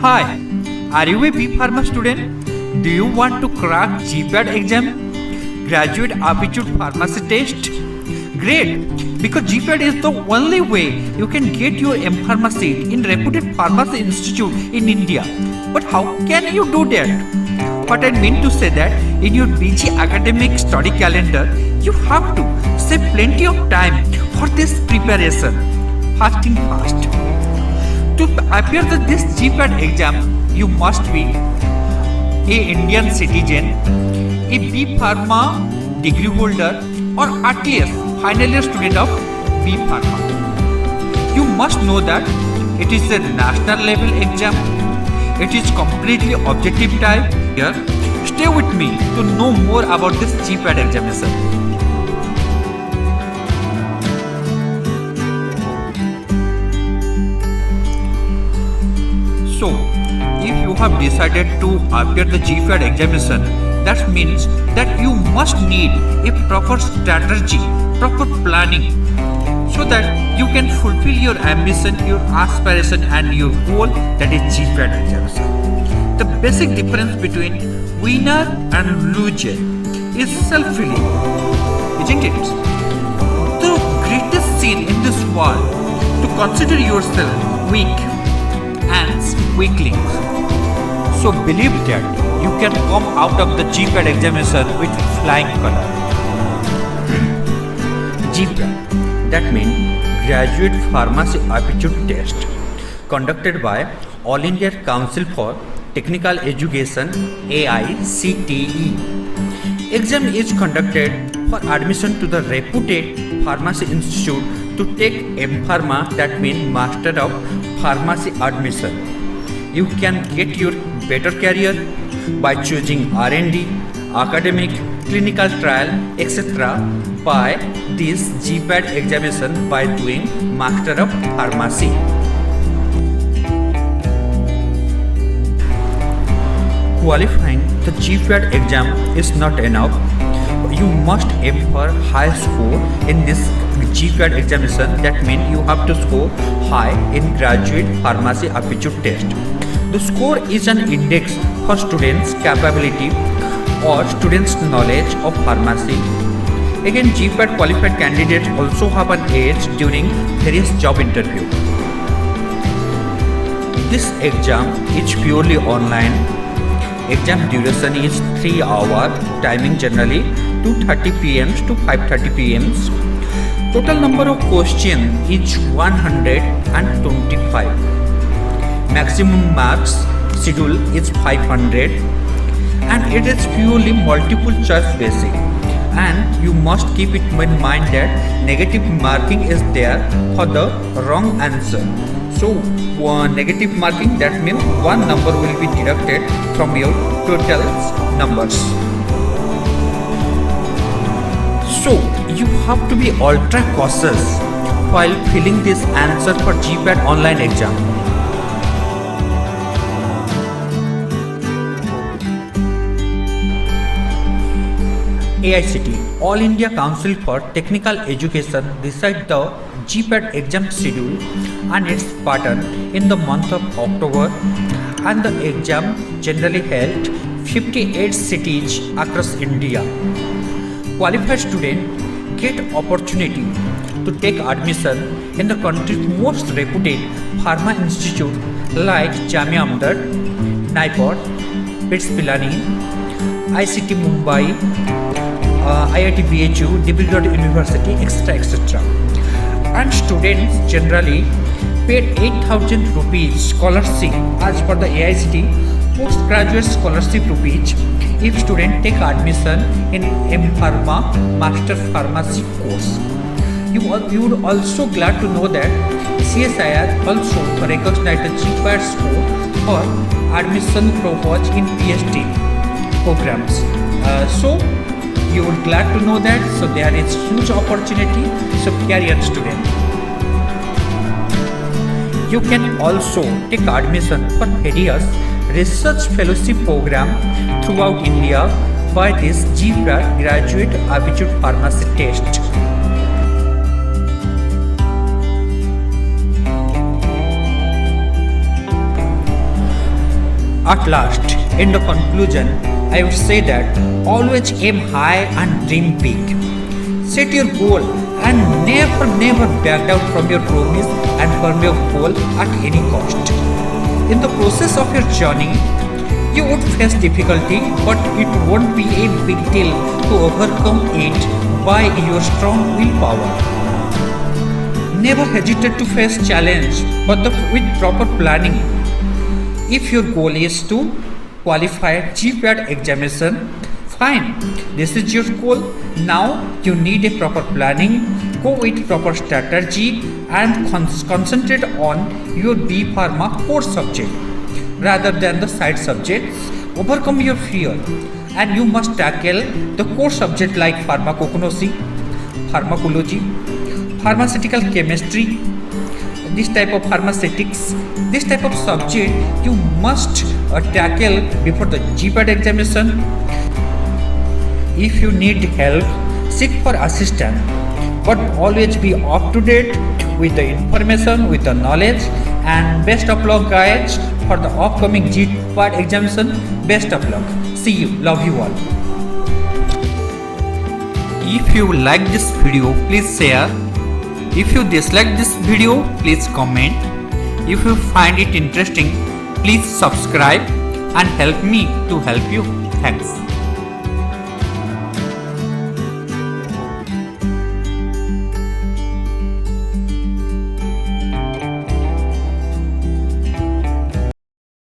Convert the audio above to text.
Hi, are you a B Pharma student? Do you want to crack GPAT exam? Graduate Aptitude Pharmacy Test? Great, because GPAT is the only way you can get your M-Pharma seat in reputed pharmacy institute in India. But how can you do that? What I mean to say that in your busy academic study calendar, you have to save plenty of time for this preparation. Fasting fast. To appear for this GPAT exam, you must be a Indian citizen, a B Pharma degree holder, or at least final year student of B Pharma. You must know that it is a national level exam. It is completely objective type. Here, stay with me to know more about this GPAT examination. So, if you have decided to appear the GPAT examination, that means that you must need a proper strategy, proper planning, so that you can fulfill your ambition, your aspiration, and your goal, that is GPAT examination. The basic difference between winner and loser is self-feeling, isn't it? The greatest sin in this world to consider yourself weak and weaklings. So believe that you can come out of the GPAT examination with flying color. GPAT, that means Graduate Pharmacy Aptitude Test, conducted by All India Council for Technical Education AICTE. Exam is conducted for admission to the reputed pharmacy institute to take M-Pharma, that means Master of Pharmacy admission. You can get your better career by choosing R&D, academic, clinical trial, etc. by this GPAT examination by doing Master of Pharmacy. Qualifying the GPAT exam is not enough. You must aim for high score in this GPAT examination. That means you have to score high in Graduate Pharmacy Aptitude Test. The score is an index for students' capability or students' knowledge of pharmacy. Again, GPAT qualified candidates also have an edge during various job interview. This exam is purely online. Exam duration is 3 hours, timing generally 2:30 p.m. to 5:30 p.m. Total number of questions is 125. Maximum marks schedule is 500, and it is purely multiple choice basic. And you must keep it in mind that negative marking is there for the wrong answer. So negative marking, that means one number will be deducted from your total numbers. So you have to be ultra cautious while filling this answer for GPAT online exam. AICTE, All India Council for Technical Education, decide the GPAT exam schedule and its pattern in the month of October, and the exam generally held 58 cities across India. Qualified students get opportunity to take admission in the country's most reputed pharma institute like Jamia Ahmedabad, NIPOD, BITS Pilani, ICT Mumbai, IIT BHU, DibriGood University, etc. And students generally paid 8,000 rupees scholarship as per the AICTE postgraduate scholarship rupees if student take admission in M-Pharma Master Pharmacy course. You would also glad to know that CSIR also recognized the GPAT score for admission purpose in PhD programs. So you would glad to know that. So there is huge opportunity. So career student, you can also take admission for various research fellowship program throughout India by this GPAT Graduate Aptitude Pharmacy Test. At last, in the conclusion, I would say that always aim high and dream big. Set your goal and never back down from your promise and from your goal at any cost. In the process of your journey, you would face difficulty, but it won't be a big deal to overcome it by your strong willpower. Never hesitate to face challenge, but with proper planning. If your goal is to qualify GPAT examination, fine, this is your goal. Now you need a proper planning, go with proper strategy and concentrate on your B Pharma core subject rather than the side subjects. Overcome your fear and you must tackle the core subject like pharmacognosy, pharmacology, pharmaceutical chemistry, this type of pharmaceutics, this type of subject you must tackle before the GPAT examination. If you need help, seek for assistance, but always be up to date with the information, with the knowledge, and best of luck guys for the upcoming GPAT examination. Best of luck. See you. Love you all. If you like this video, please share. If you dislike this video, please comment. If you find it interesting, please subscribe and help me to help you. Thanks.